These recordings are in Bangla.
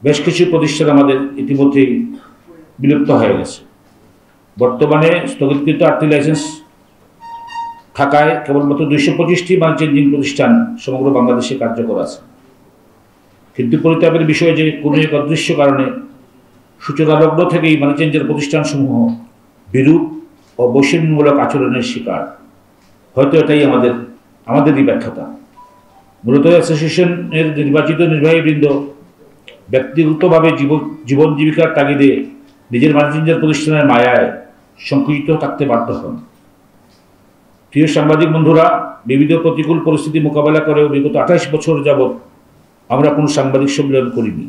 বেশ কিছু প্রতিষ্ঠান আমাদের ইতিমধ্যেই বিলুপ্ত হয়ে গেছে। বর্তমানে স্থগিতকৃত 8টি লাইসেন্স থাকায় কেবলমাত্র 225টি মানি চেঞ্জিং প্রতিষ্ঠান সমগ্র বাংলাদেশে কার্যকর আছে। কিন্তু পরিতাপের বিষয় যে কোনো এক অদৃশ্য কারণে সূচনালগ্ন থেকেই মানি চেঞ্জের প্রতিষ্ঠানসমূহ বিরূপ ও বৈষম্যমূলক আচরণের শিকার। হয়তো এটাই আমাদেরই ব্যর্থতা। মূলত অ্যাসোসিয়েশনের নির্বাচিত নির্বাহীবৃন্দ ব্যক্তিগতভাবে জীবন জীবিকার তাগিদে নিজের মানি চেঞ্জার প্রতিষ্ঠানের মায়ায় সংকুচিত থাকতে বাধ্য হন। প্রিয় সাংবাদিক বন্ধুরা, বিবিধ প্রতিকূল পরিস্থিতি মোকাবেলা করেও বিগত 28 বছর যাবৎ আমরা কোনো সাংবাদিক সম্মেলন করিনি।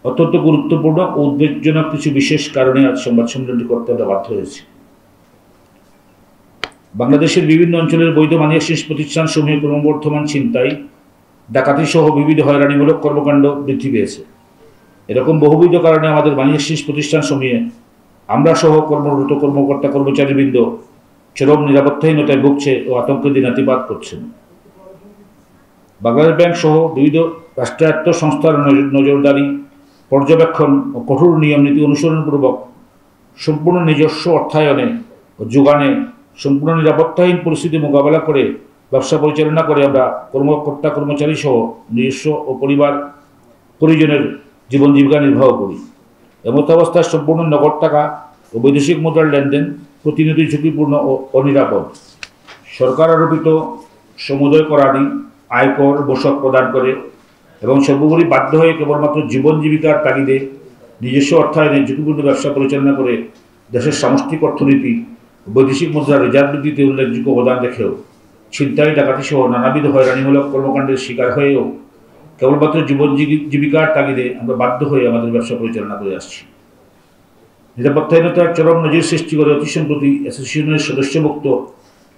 অত্যন্ত গুরুত্বপূর্ণ ও উদ্বেগজনক কিছু বিশেষ কারণে আজ সংবাদ সম্মেলনটি করতে আমরা বাধ্য হয়েছি। বাংলাদেশের বিভিন্ন অঞ্চলের বৈধ মানি এক্সচেঞ্জ প্রতিষ্ঠানসমূহে ক্রমবর্ধমান ছিনতাই, ডাকাতি সহ বিবিধ হয়রানিমূলক কর্মকাণ্ড বৃদ্ধি পেয়েছে। এরকম বহুবিধ কারণে আমাদের মানি এক্সচেঞ্জ প্রতিষ্ঠানসমূহে আমরা সহ কর্মরত কর্মকর্তা কর্মচারীবৃন্দ চরম নিরাপত্তাহীনতায় ভুগছে ও আতঙ্কে দিনাতিপাত করছেন। বাংলাদেশ ব্যাংক সহ বিবিধ রাষ্ট্রায়ত্ত সংস্থার নজরদারি, পর্যবেক্ষণ ও কঠোর নিয়ম নীতি অনুসরণপূর্বক সম্পূর্ণ নিজস্ব অর্থায়নে ও যোগানে সম্পূর্ণ নিরাপত্তাহীন পরিস্থিতি মোকাবেলা করে ব্যবসা পরিচালনা করে আমরা কর্মকর্তা কর্মচারী সহ নিজস্ব ও পরিবার পরিজনের জীবন জীবিকা নির্বাহ করি। এমত অবস্থায় সম্পূর্ণ নগদ টাকা ও বৈদেশিক মুদ্রার লেনদেন প্রতিনিয়তই ঝুঁকিপূর্ণ ও অনিরাপদ। সরকার আরোপিত সমুদয় করাদি, আয়কর, বসক প্রদান করে এবং সর্বোপরি বাধ্য হয়ে কেবলমাত্র জীবন জীবিকার তাগিদে নিজস্ব অর্থায়নে ঝুঁকিপূর্ণ ব্যবসা পরিচালনা করে দেশের সামষ্টিক অর্থনীতি বৈদেশিক মুদ্রা রিজার্ভ বৃদ্ধিতে উল্লেখযোগ্য অবদান রেখেও ছিনতাই, ডাকাতি সহ নানাবিধ হয়রানিমূলক কর্মকাণ্ডের শিকার হয়েও কেবলমাত্র জীবন জীবিকার তাগিদে আমরা বাধ্য হয়ে আমাদের ব্যবসা পরিচালনা করে আসছি। নিরাপত্তাহীনতার চরম নজির সৃষ্টি করে অতি সম্প্রতি অ্যাসোসিয়েশনের সদস্যভুক্ত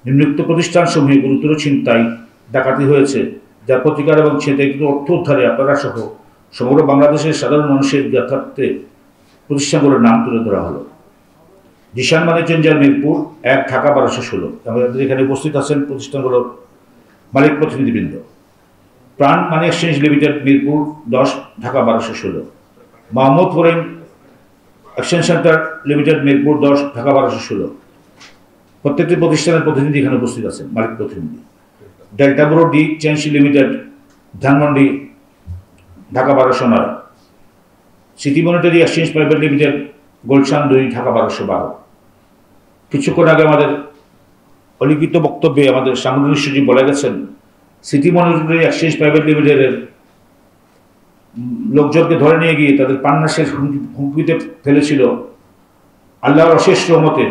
নিম্নোক্ত প্রতিষ্ঠানসমূহে গুরুতর ছিনতাই, ডাকাতি হয়েছে, যার প্রতিকার এবং ছিনতাইকৃত অর্থ উদ্ধারে আপনারা সহ সমগ্র বাংলাদেশের সাধারণ মানুষের জ্ঞাতার্থে প্রতিষ্ঠানগুলোর নাম তুলে ধরা হলো। Zishan money changer Mirpur 1, Dhaka 1216। আমাদের এখানে উপস্থিত আছেন প্রতিষ্ঠানগুলোর মালিক প্রতিনিধিবৃন্দ। Pran money exchange limited Mirpur 10, Dhaka 1216। Mohammad foreign exchange centre limited Mirpur 10, Dhaka 1216। প্রত্যেকটি প্রতিষ্ঠানের প্রতিনিধি এখানে উপস্থিত আছেন, মালিক প্রতিনিধি। ডেল্টা ব্রো ডি change limited Dhanmondi, Dhaka 1209। City monetary exchange private limited Gulshan 2, Dhaka 1212। কিছুক্ষণ আগে আমাদের অলিখিত বক্তব্যে আমাদের সাংগঠনিক সচিব বলে গেছেন, সিটি মনিটারি এক্সচেঞ্জ প্রাইভেট লিমিটেডের লোকজনকে ধরে নিয়ে গিয়ে তাদের প্রাণনাশের হুমকিতে ফেলেছিল। আল্লাহর অশেষ রহমতে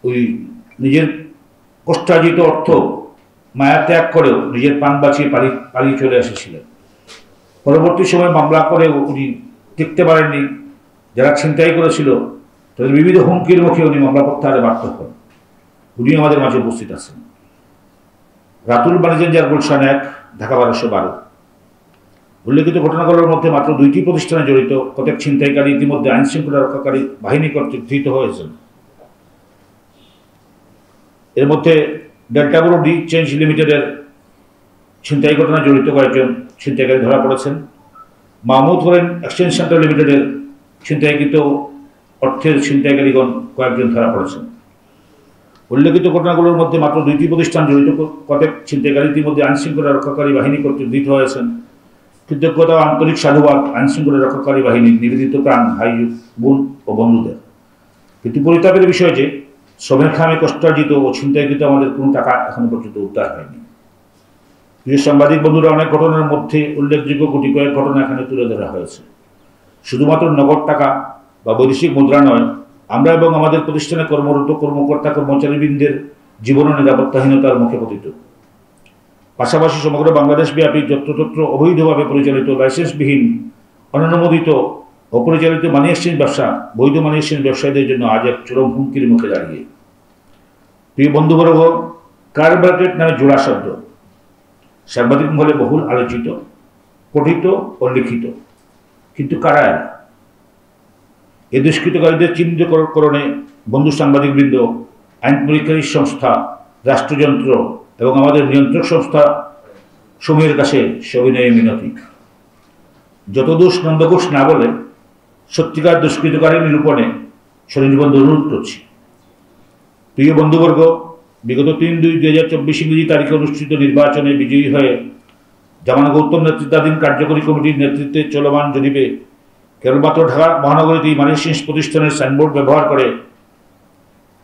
ওই নিজের কষ্টার্জিত অর্থ মায়া ত্যাগ করেও নিজের প্রাণ বাঁচিয়ে পালিয়ে চলে এসেছিলেন। পরবর্তী সময় মামলা করে উনি টিকতে পারেননি। যারা ছিনতাই করেছিল তাদের বিবিধ হুমকির মুখে উনি মামলা প্রত্যাহারে বাধ্য হন। উনি আমাদের মাঝে উপস্থিত আছেন। Ratul money changer Gulshan 1, Dhaka 1212। উল্লেখিত ঘটনাগুলোর মধ্যে মাত্র 2টি প্রতিষ্ঠানে জড়িত কতক ছিনতাইকারী ইতিমধ্যে আইন শৃঙ্খলা রক্ষাকারী বাহিনী কর্তৃক ধৃত হয়েছেন। এর মধ্যে ডেল্টা ব্রো ডি চেঞ্জ লিমিটেডের ছিনতাই ঘটনায় জড়িত কয়েকজন ছিনতাইকারী ধরা পড়েছেন। মাহমুদ ফরেন এক্সচেঞ্জ সেন্টার লিমিটেডের ছিনতাইকৃত অর্থের ছিনতাইকারীগণ কয়েকজন ধরা পড়েছেন। উল্লেখিত ঘটনাগুলোর মধ্যে মাত্র 2টি প্রতিষ্ঠান জড়িত কতক ছিনতাইকারী ইতিমধ্যে আইন শৃঙ্খলা রক্ষাকারী বাহিনী কর্তৃক ধৃত হয়েছেন। কৃতজ্ঞতা ও আন্তরিক সাধুবাদ আইন শৃঙ্খলা রক্ষাকারী বাহিনীর নিবেদিত প্রাণ ভাই, বোন ও বন্ধুদের। কিন্তু পরিতাপের বিষয় যে শ্রমের খামে কষ্টার্জিত ও ছিনতাইকৃত আমাদের কোনো টাকা এখনো পর্যন্ত উদ্ধার হয়নি। প্রিয় সাংবাদিক বন্ধুরা, অনেক ঘটনার মধ্যে উল্লেখযোগ্য গুটি কয়েক ঘটনা এখানে তুলে ধরা হয়েছে। শুধুমাত্র নগদ টাকা বা বৈদেশিক মুদ্রা নয়, আমরা এবং আমাদের প্রতিষ্ঠানে কর্মরত কর্মকর্তা কর্মচারীবৃন্দের জীবন নিরাপত্তাহীনতার মুখে পতিত। পাশাপাশি সমগ্র বাংলাদেশ ব্যাপী যত্রতত্র অবৈধভাবে পরিচালিত লাইসেন্সবিহীন, অননুমোদিত ও পরিচালিত মানি এক্সচেঞ্জ ব্যবসা বৈধ মানি এক্সচেঞ্জ ব্যবসায়ীদের জন্য আজ এক চরম হুমকির মুখে দাঁড়িয়ে। প্রিয় বন্ধুবর্গ, কার ব্র্যাকেট নামে জোড়া শব্দ সাংবাদিক মহলে বহুল আলোচিত, পঠিত ও লিখিত। কিন্তু কারা এরা? এ দুষ্কৃতকারীদের চিহ্নিতকরণে বন্ধু সাংবাদিকবৃন্দ, আইন পরীক্ষারী সংস্থা, রাষ্ট্রযন্ত্র এবং আমাদের নিয়ন্ত্রক সংস্থা সমূহের কাছে সবিনয়ে মিনতি। যত দোষ নন্দঘোষ না বলে সত্যিকার দুষ্কৃতকারী নিরূপণে স্বনির্বন্ধ অনুরোধ করছি। প্রিয় বন্ধুবর্গ, বিগত ৩/২/২০২৪ ইংরেজি তারিখে অনুষ্ঠিত নির্বাচনে বিজয়ী হয়ে জামানা গৌতম নেতৃত্বাধীন কার্যকরী কমিটির নেতৃত্বে চলমান জরিপে কেবলমাত্র ঢাকা মহানগরীতে মানি এক্সচেঞ্জ প্রতিষ্ঠানের সাইনবোর্ড ব্যবহার করে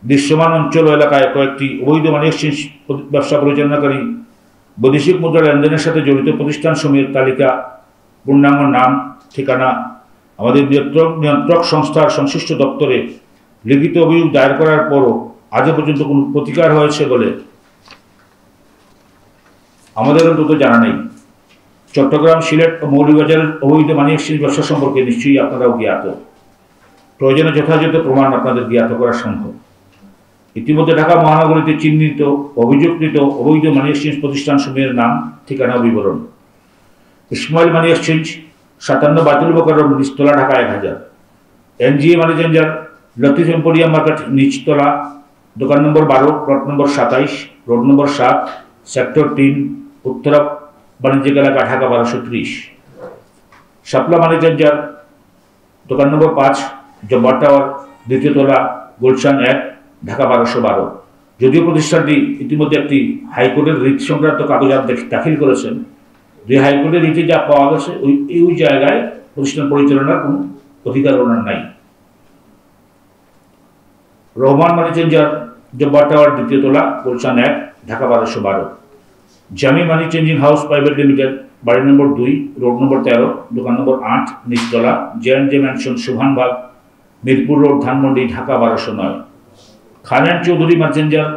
দৃশ্যমান অঞ্চল ও এলাকায় কয়েকটি অবৈধ মানি এক্সচেঞ্জ ব্যবসা পরিচালনাকারী বৈদেশিক মুদ্রা লেনদেনের সাথে জড়িত প্রতিষ্ঠানসমূহের তালিকা, পূর্ণাঙ্গ নাম, ঠিকানা আমাদের নিয়ন্ত্রক সংস্থার সংশ্লিষ্ট দপ্তরে লিখিত অভিযোগ দায়ের করার পরও আজও পর্যন্ত কোনো প্রতিকার হয়েছে বলে আমাদের অন্তত জানা নেই। চট্টগ্রাম, সিলেট ও মৌলভীবাজারের অবৈধ মানি এক্সচেঞ্জ ব্যবসা সম্পর্কে নিশ্চয়ই আপনারাও জ্ঞাত। প্রয়োজনে যথাযথ প্রমাণ আপনাদের জ্ঞাত করা সম্ভব। ইতিমধ্যে ঢাকা মহানগরীতে চিহ্নিত অভিযোগকৃত অবৈধ মানি এক্সচেঞ্জ প্রতিষ্ঠানসমূহের নাম, ঠিকানা ও বিবরণ: ইসমাইল মানি এক্সচেঞ্জ, 57 বাতুল মোকাররম, নিচতলা, Dhaka 1000। NGA money changer, Latif emporium market, নিচতলা, দোকান number 12, plot number 27, road number 7, sector 3, Uttara বাণিজ্যিক এলাকা, ঢাকা 1230। শাপলা মানি চেঞ্জার, দোকান নম্বর 5, জব্বার টাওয়ার, দ্বিতীয় তলা, গুলশান 1, ঢাকা 1212। যদিও প্রতিষ্ঠানটি ইতিমধ্যে একটি হাইকোর্টের রিট সংক্রান্ত কাগজাত দাখিল করেছেন, যে হাইকোর্টের রিটে যা পাওয়া গেছে ওই জায়গায় প্রতিষ্ঠান পরিচালনার কোনো অধিকার ওনার নাই। Rahman money changer, Jabbar tower, দ্বিতীয় তলা, গুলশান 1, ঢাকা 1212। জামি মানি চেঞ্জিং হাউস প্রাইভেট লিমিটেড, বাড়ি নম্বর 2, রোড নম্বর 13, দোকান নম্বর 8, নিচতলা, J mansion, Subhanbag, Mirpur road, Dhanmondi, Dhaka 1209। Khan and Chowdhury money changer,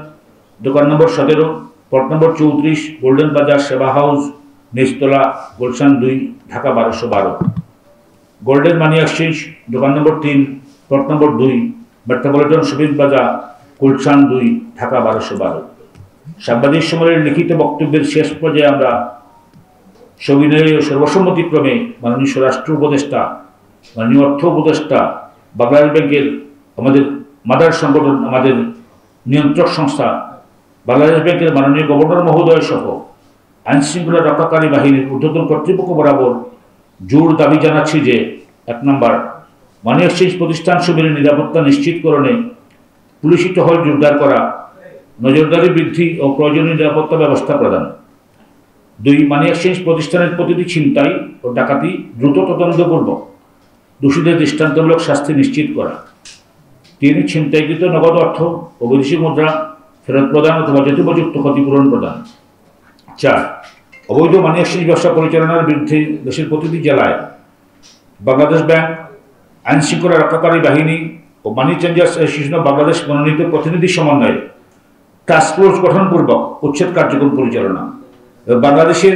দোকান নম্বর 17, প্লট নম্বর 34, গোল্ডেন বাজার, সেবা হাউস, নিচতলা, Gulshan 2, Dhaka 1212। Golden money exchange, দোকান number 3, plot number 2, metropolitan shopping plaza, Gulshan 2, Dhaka 1212। সাংবাদিক সম্মেলনের লিখিত বক্তব্যের শেষ পর্যায়ে আমরা সবিনয় ও সর্বসম্মতিক্রমে মাননীয় স্বরাষ্ট্র উপদেষ্টা, মাননীয় অর্থ উপদেষ্টা, বাংলাদেশ ব্যাংকের আমাদের মাদার সংগঠন, আমাদের নিয়ন্ত্রক সংস্থা বাংলাদেশ ব্যাংকের মাননীয় গভর্নর মহোদয় সহ আইনশৃঙ্খলা রক্ষাকারী বাহিনীর ঊর্ধ্বতন কর্তৃপক্ষ বরাবর জোর দাবি জানাচ্ছি যে 1 নম্বর, মানি এক্সচেঞ্জ প্রতিষ্ঠানসমূহের নিরাপত্তা নিশ্চিতকরণে পুলিশি টহল জোরদার করা, নজরদারি বৃদ্ধি ও প্রয়োজনীয় নিরাপত্তা ব্যবস্থা প্রদান। 2, মানি এক্সচেঞ্জ প্রতিষ্ঠানের প্রতিটি ছিনতাই ও ডাকাতি দ্রুত তদন্তপূর্বক দোষীদের দৃষ্টান্তমূলক শাস্তি নিশ্চিত করা। 3, ছিনতাইকৃত নগদ অর্থ ও বৈদেশিক মুদ্রা ফেরত প্রদান অথবা যথোপযুক্ত ক্ষতিপূরণ প্রদান। 4, অবৈধ মানি এক্সচেঞ্জ ব্যবসা পরিচালনার বিরুদ্ধে দেশের প্রতিটি জেলায় বাংলাদেশ ব্যাংক, আইনশৃঙ্খলা রক্ষাকারী বাহিনী ও মানি চেঞ্জার্স অ্যাসোসিয়েশন অব বাংলাদেশ মনোনীত প্রতিনিধি সমন্বয়ে টাস্কফোর্স গঠনপূর্বক উচ্ছেদ কার্যক্রম পরিচালনা। বাংলাদেশের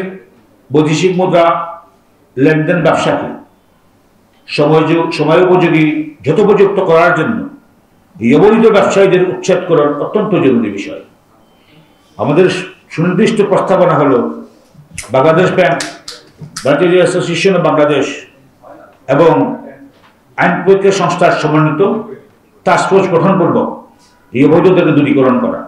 বৈদেশিক মুদ্রা লেনদেন ব্যবসাকে সময়োপযোগী যথোপযুক্ত করার জন্য এই অবৈধ ব্যবসায়ীদের উচ্ছেদ করার অত্যন্ত জরুরি বিষয়। আমাদের সুনির্দিষ্ট প্রস্তাবনা হল বাংলাদেশ ব্যাংক, ব্যাংকের অ্যাসোসিয়েশন অব বাংলাদেশ এবং আইন প্রয়োগের সংস্থার সমন্বিত টাস্কফোর্স গঠনপূর্বক এই অবৈধতাকে দূরীকরণ করা।